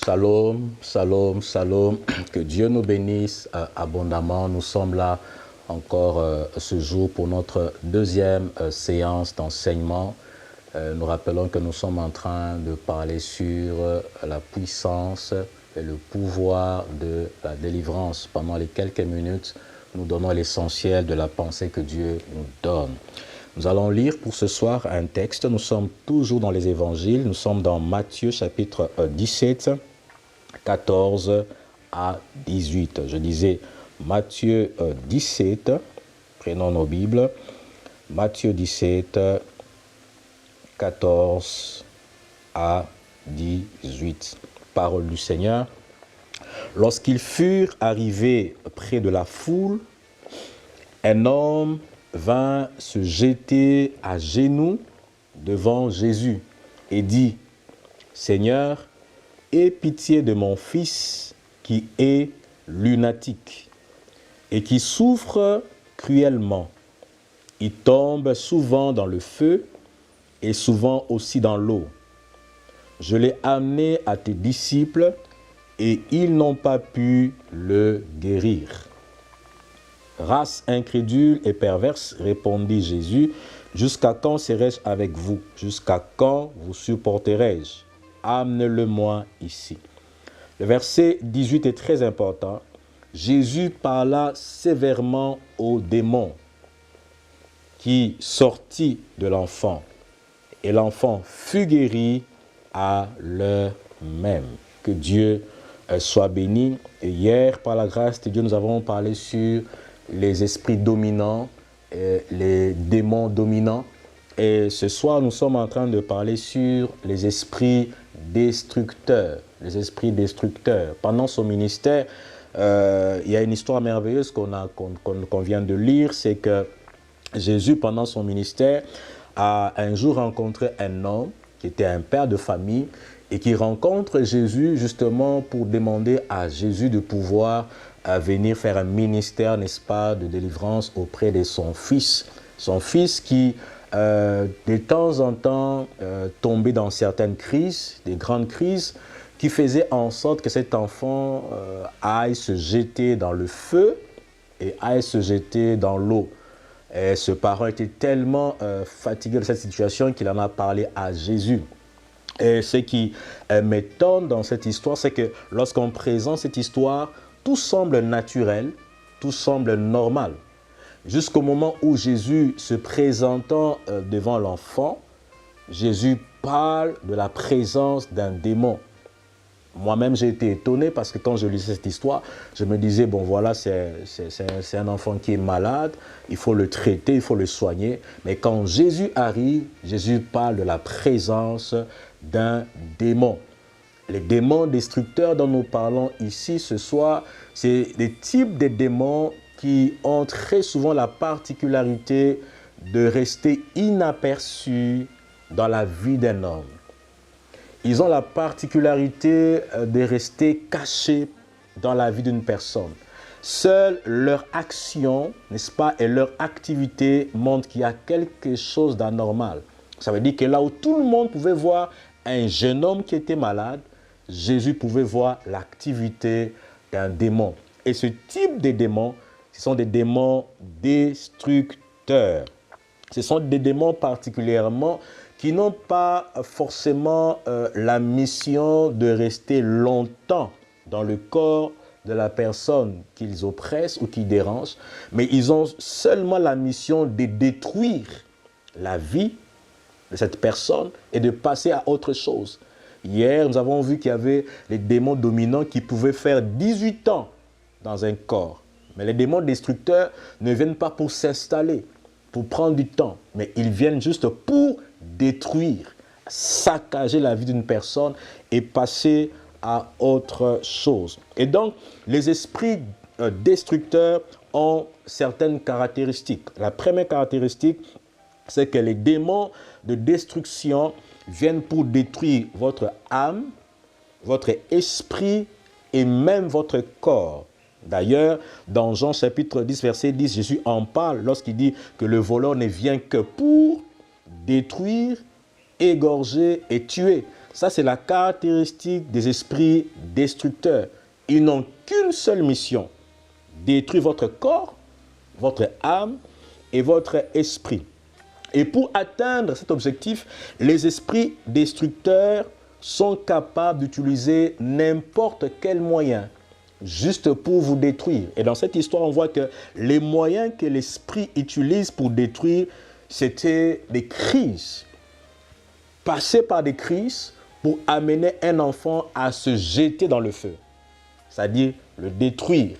Shalom, shalom, shalom. Que Dieu nous bénisse abondamment. Nous sommes là encore ce jour pour notre deuxième séance d'enseignement. Nous rappelons que nous sommes en train de parler sur la puissance et le pouvoir de la délivrance. Pendant les quelques minutes, nous donnons l'essentiel de la pensée que Dieu nous donne. Nous allons lire pour ce soir un texte. Nous sommes toujours dans les évangiles. Nous sommes dans Matthieu chapitre 17, 14 à 18. Je disais Matthieu 17, prenons nos Bibles. Matthieu 17, 14 à 18. Parole du Seigneur. Lorsqu'ils furent arrivés près de la foule, un homme vint se jeter à genoux devant Jésus et dit, « Seigneur, aie pitié de mon fils qui est lunatique et qui souffre cruellement. Il tombe souvent dans le feu et souvent aussi dans l'eau. Je l'ai amené à tes disciples et ils n'ont pas pu le guérir. » Race incrédule et perverse, répondit Jésus, jusqu'à quand serai-je avec vous? Jusqu'à quand vous supporterai-je? Amenez-le-moi ici. Le verset 18 est très important. Jésus parla sévèrement aux démons qui sortit de l'enfant. Et l'enfant fut guéri à l'heure même. Que Dieu soit béni. Et hier, par la grâce de Dieu, nous avons parlé sur les esprits dominants, les démons dominants. Et ce soir, nous sommes en train de parler sur les esprits destructeurs. Les esprits destructeurs. Pendant son ministère, il y a une histoire merveilleuse qu'on vient de lire, c'est que Jésus, pendant son ministère, a un jour rencontré un homme qui était un père de famille et qui rencontre Jésus justement pour demander à Jésus de pouvoir venir faire un ministère, n'est-ce pas, de délivrance auprès de son fils. Son fils qui, de temps en temps, tombait dans certaines crises, des grandes crises, qui faisaient en sorte que cet enfant aille se jeter dans le feu et aille se jeter dans l'eau. Et ce parent était tellement fatigué de cette situation qu'il en a parlé à Jésus. Et ce qui m'étonne dans cette histoire, c'est que lorsqu'on présente cette histoire, tout semble naturel, tout semble normal. Jusqu'au moment où Jésus, se présentant devant l'enfant, Jésus parle de la présence d'un démon. Moi-même, j'ai été étonné parce que quand je lisais cette histoire, je me disais, bon voilà, c'est un enfant qui est malade, il faut le traiter, il faut le soigner. Mais quand Jésus arrive, Jésus parle de la présence d'un démon. Les démons destructeurs dont nous parlons ici ce soir, c'est des types de démons qui ont très souvent la particularité de rester inaperçus dans la vie d'un homme. Ils ont la particularité de rester cachés dans la vie d'une personne. Seule leur action, n'est-ce pas, et leur activité montrent qu'il y a quelque chose d'anormal. Ça veut dire que là où tout le monde pouvait voir un jeune homme qui était malade, Jésus pouvait voir l'activité d'un démon. Et ce type de démons, ce sont des démons destructeurs. Ce sont des démons particulièrement qui n'ont pas forcément la mission de rester longtemps dans le corps de la personne qu'ils oppressent ou qui dérangent, mais ils ont seulement la mission de détruire la vie de cette personne et de passer à autre chose. Hier, nous avons vu qu'il y avait les démons dominants qui pouvaient faire 18 ans dans un corps. Mais les démons destructeurs ne viennent pas pour s'installer, pour prendre du temps, mais ils viennent juste pour détruire, saccager la vie d'une personne et passer à autre chose. Et donc, les esprits destructeurs ont certaines caractéristiques. La première caractéristique, c'est que les démons de destruction viennent pour détruire votre âme, votre esprit et même votre corps. D'ailleurs, dans Jean chapitre 10, verset 10, Jésus en parle lorsqu'il dit que le voleur ne vient que pour détruire, égorger et tuer. Ça, c'est la caractéristique des esprits destructeurs. Ils n'ont qu'une seule mission, détruire votre corps, votre âme et votre esprit. Et pour atteindre cet objectif, les esprits destructeurs sont capables d'utiliser n'importe quel moyen juste pour vous détruire. Et dans cette histoire, on voit que les moyens que l'esprit utilise pour détruire, c'était des crises. Passer par des crises pour amener un enfant à se jeter dans le feu. C'est-à-dire le détruire.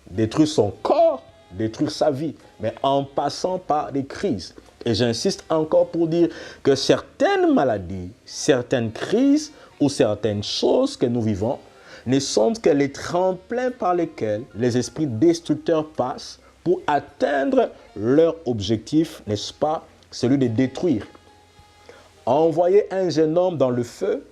Détruire son corps, détruire sa vie, mais en passant par des crises. Et j'insiste encore pour dire que certaines maladies, certaines crises ou certaines choses que nous vivons ne sont que les tremplins par lesquels les esprits destructeurs passent pour atteindre leur objectif, n'est-ce pas, celui de détruire. Envoyer un jeune homme dans le feu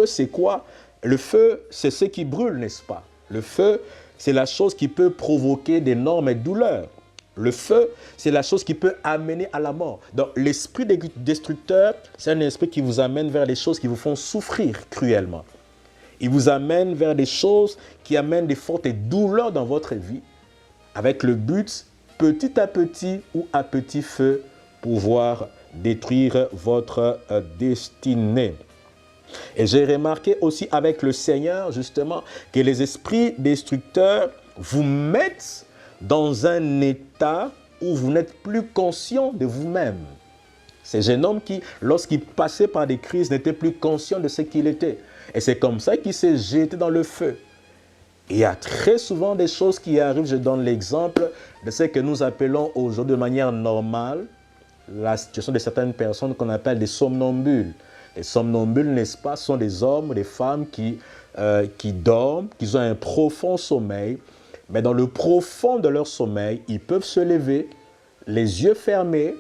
c'est quoi? Le feu, c'est ce qui brûle, n'est-ce pas? Le feu, c'est la chose qui peut provoquer d'énormes douleurs. Le feu, c'est la chose qui peut amener à la mort. Donc, l'esprit destructeur, c'est un esprit qui vous amène vers des choses qui vous font souffrir cruellement. Il vous amène vers des choses qui amènent des fortes douleurs dans votre vie, avec le but, petit à petit ou à petit feu, pouvoir détruire votre destinée. Et j'ai remarqué aussi avec le Seigneur, justement, que les esprits destructeurs vous mettent dans un état où vous n'êtes plus conscient de vous-même. Ces jeunes hommes qui, lorsqu'ils passaient par des crises, n'étaient plus conscients de ce qu'il était. Et c'est comme ça qu'il s'est jeté dans le feu. Et il y a très souvent des choses qui arrivent. Je donne l'exemple de ce que nous appelons aujourd'hui de manière normale la situation de certaines personnes qu'on appelle des somnambules. Les somnambules, n'est-ce pas, sont des hommes ou des femmes qui dorment, qui ont un profond sommeil. Mais dans le profond de leur sommeil, ils peuvent se lever, les yeux fermés,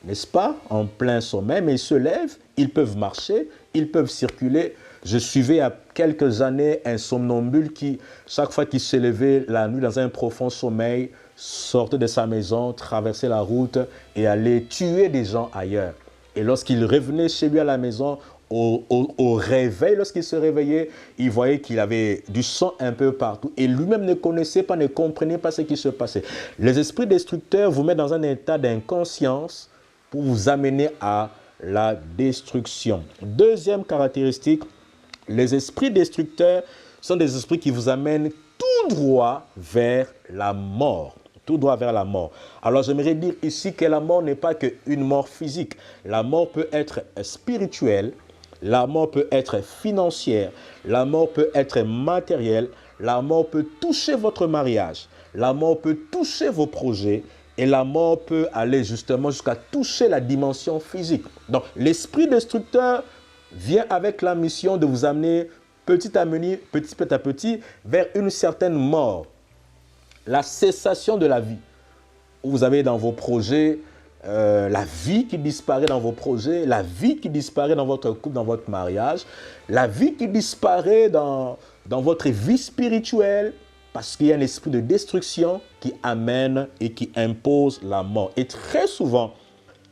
n'est-ce pas, en plein sommeil, mais ils se lèvent, ils peuvent marcher, ils peuvent circuler. Je suivais il y a quelques années un somnambule qui, chaque fois qu'il se levait la nuit dans un profond sommeil, sortait de sa maison, traversait la route et allait tuer des gens ailleurs. Et lorsqu'il revenait chez lui à la maison, au réveil, lorsqu'il se réveillait, il voyait qu'il avait du sang un peu partout. Et lui-même ne connaissait pas, ne comprenait pas ce qui se passait. Les esprits destructeurs vous mettent dans un état d'inconscience pour vous amener à la destruction. Deuxième caractéristique, les esprits destructeurs sont des esprits qui vous amènent tout droit vers la mort. Tout droit vers la mort. Alors j'aimerais dire ici que la mort n'est pas qu'une mort physique. La mort peut être spirituelle, la mort peut être financière, la mort peut être matérielle, la mort peut toucher votre mariage, la mort peut toucher vos projets et la mort peut aller justement jusqu'à toucher la dimension physique. Donc l'esprit destructeur vient avec la mission de vous amener petit à petit vers une certaine mort. La cessation de la vie. Vous avez dans vos projets la vie qui disparaît dans vos projets, la vie qui disparaît dans votre couple, dans votre mariage, la vie qui disparaît dans votre vie spirituelle, parce qu'il y a un esprit de destruction qui amène et qui impose la mort. Et très souvent,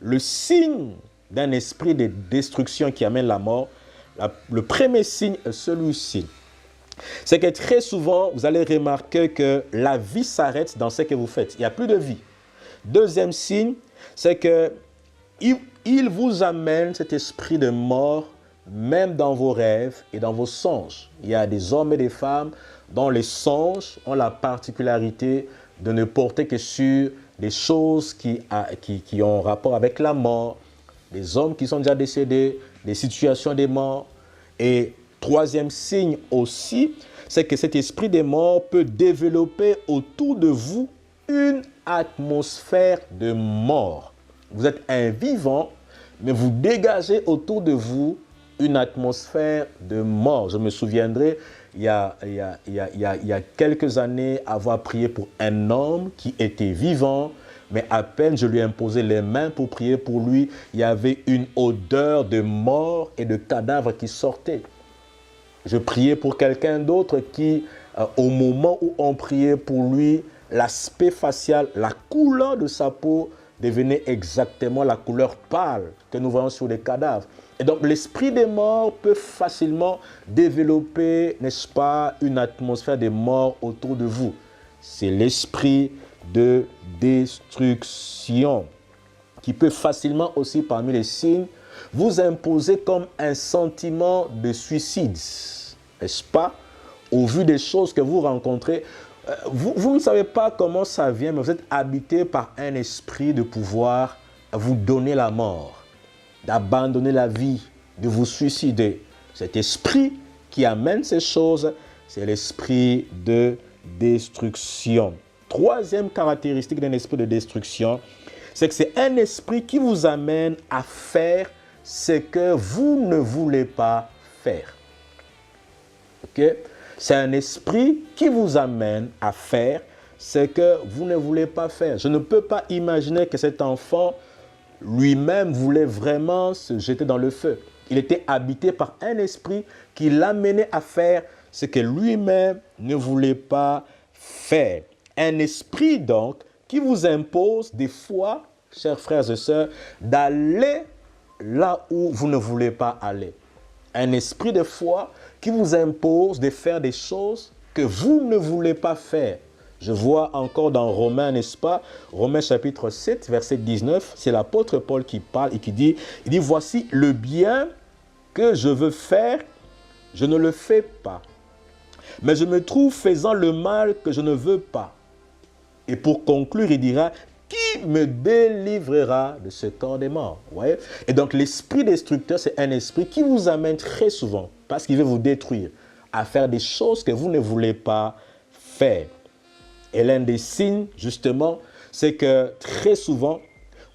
le signe d'un esprit de destruction qui amène la mort, le premier signe est celui-ci. C'est que très souvent, vous allez remarquer que la vie s'arrête dans ce que vous faites. Il n'y a plus de vie. Deuxième signe, c'est qu'il vous amène cet esprit de mort même dans vos rêves et dans vos songes. Il y a des hommes et des femmes dont les songes ont la particularité de ne porter que sur des choses qui ont rapport avec la mort, des hommes qui sont déjà décédés, des situations des morts. Et troisième signe aussi, c'est que cet esprit des morts peut développer autour de vous une atmosphère de mort. Vous êtes un vivant, mais vous dégagez autour de vous une atmosphère de mort. Je me souviendrai, il y a quelques années, avoir prié pour un homme qui était vivant, mais à peine je lui imposais les mains pour prier pour lui, il y avait une odeur de mort et de cadavre qui sortait. Je priais pour quelqu'un d'autre qui, au moment où on priait pour lui, l'aspect facial, la couleur de sa peau devenait exactement la couleur pâle que nous voyons sur les cadavres. Et donc l'esprit des morts peut facilement développer, n'est-ce pas, une atmosphère de mort autour de vous. C'est l'esprit de destruction qui peut facilement aussi, parmi les signes, vous imposer comme un sentiment de suicide, n'est-ce pas? Au vu des choses que vous rencontrez, vous ne savez pas comment ça vient, mais vous êtes habité par un esprit de pouvoir vous donner la mort, d'abandonner la vie, de vous suicider. Cet esprit qui amène ces choses, c'est l'esprit de destruction. Troisième caractéristique d'un esprit de destruction, c'est que c'est un esprit qui vous amène à faire ce que vous ne voulez pas faire. Ok? C'est un esprit qui vous amène à faire ce que vous ne voulez pas faire. Je ne peux pas imaginer que cet enfant lui-même voulait vraiment se jeter dans le feu. Il était habité par un esprit qui l'amenait à faire ce que lui-même ne voulait pas faire. Un esprit donc qui vous impose des fois, chers frères et sœurs, d'aller là où vous ne voulez pas aller. Un esprit de foi qui vous impose de faire des choses que vous ne voulez pas faire. Je vois encore dans Romains, n'est-ce pas? Romains chapitre 7, verset 19, c'est l'apôtre Paul qui parle et qui dit, voici le bien que je veux faire, je ne le fais pas. Mais je me trouve faisant le mal que je ne veux pas. Et pour conclure, il dira, qui me délivrera de ce corps des morts? Vous voyez? Et donc l'esprit destructeur, c'est un esprit qui vous amène très souvent, parce qu'il veut vous détruire, à faire des choses que vous ne voulez pas faire. Et l'un des signes, justement, c'est que très souvent,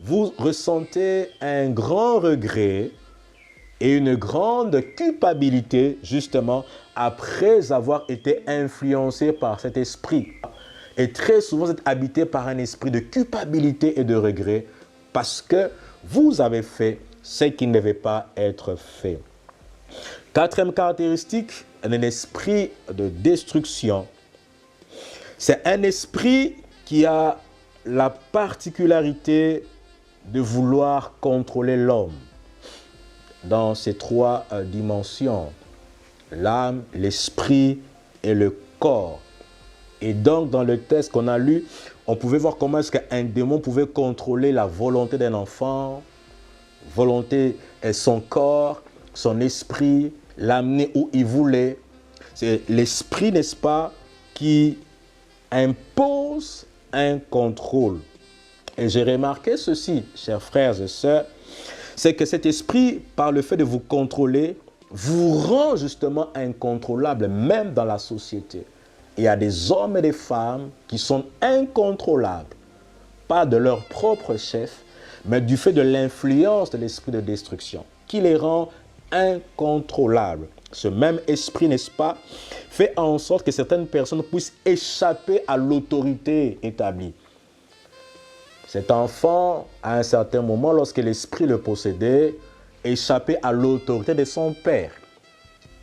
vous ressentez un grand regret et une grande culpabilité, justement, après avoir été influencé par cet esprit. Et très souvent, vous êtes habité par un esprit de culpabilité et de regret parce que vous avez fait ce qui ne devait pas être fait. Quatrième caractéristique, un esprit de destruction. C'est un esprit qui a la particularité de vouloir contrôler l'homme dans ces trois dimensions, l'âme, l'esprit et le corps. Et donc, dans le texte qu'on a lu, on pouvait voir comment est-ce qu'un démon pouvait contrôler la volonté d'un enfant, son corps, son esprit, l'amener où il voulait. C'est l'esprit, n'est-ce pas, qui impose un contrôle. Et j'ai remarqué ceci, chers frères et sœurs, c'est que cet esprit, par le fait de vous contrôler, vous rend justement incontrôlable, même dans la société. Il y a des hommes et des femmes qui sont incontrôlables, pas de leur propre chef, mais du fait de l'influence de l'esprit de destruction, qui les rend incontrôlables. Ce même esprit, n'est-ce pas, fait en sorte que certaines personnes puissent échapper à l'autorité établie. Cet enfant, à un certain moment, lorsque l'esprit le possédait, échappait à l'autorité de son père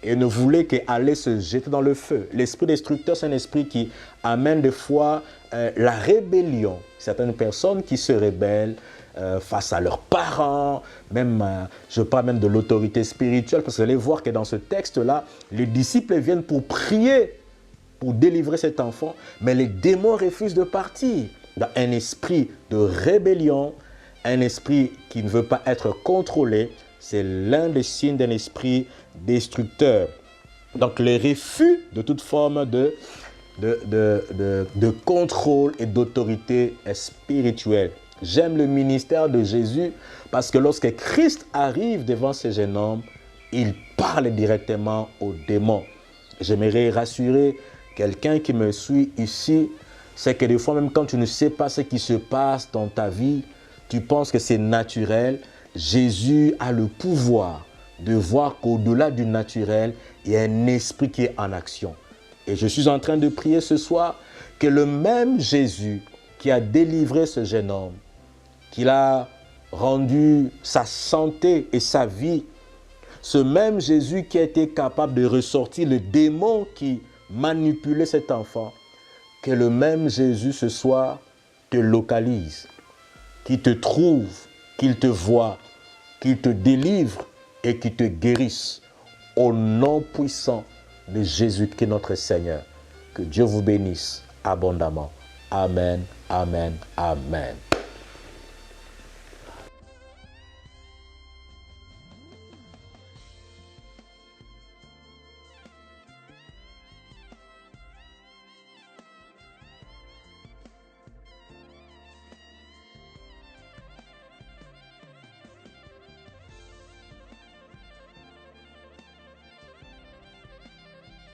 et ne voulait qu'aller se jeter dans le feu. L'esprit destructeur, c'est un esprit qui amène des fois la rébellion. Certaines personnes qui se rebellent face à leurs parents, même, je parle même de l'autorité spirituelle, parce que vous allez voir que dans ce texte-là, les disciples viennent pour prier, pour délivrer cet enfant, mais les démons refusent de partir. Dans un esprit de rébellion, un esprit qui ne veut pas être contrôlé, c'est l'un des signes d'un esprit destructeur. Donc le refus de toute forme de contrôle et d'autorité spirituelle. J'aime le ministère de Jésus parce que lorsque Christ arrive devant ces jeunes hommes, il parle directement aux démons. J'aimerais rassurer quelqu'un qui me suit ici, c'est que des fois, même quand tu ne sais pas ce qui se passe dans ta vie, tu penses que c'est naturel. Jésus a le pouvoir de voir qu'au-delà du naturel, il y a un esprit qui est en action. Et je suis en train de prier ce soir que le même Jésus qui a délivré ce jeune homme, qu'il a rendu sa santé et sa vie, ce même Jésus qui a été capable de ressortir le démon qui manipulait cet enfant, que le même Jésus ce soir te localise, qu'il te trouve, qu'il te voie, qu'il te délivre et qu'il te guérisse. Au nom puissant de Jésus qui est notre Seigneur. Que Dieu vous bénisse abondamment. Amen, amen, amen.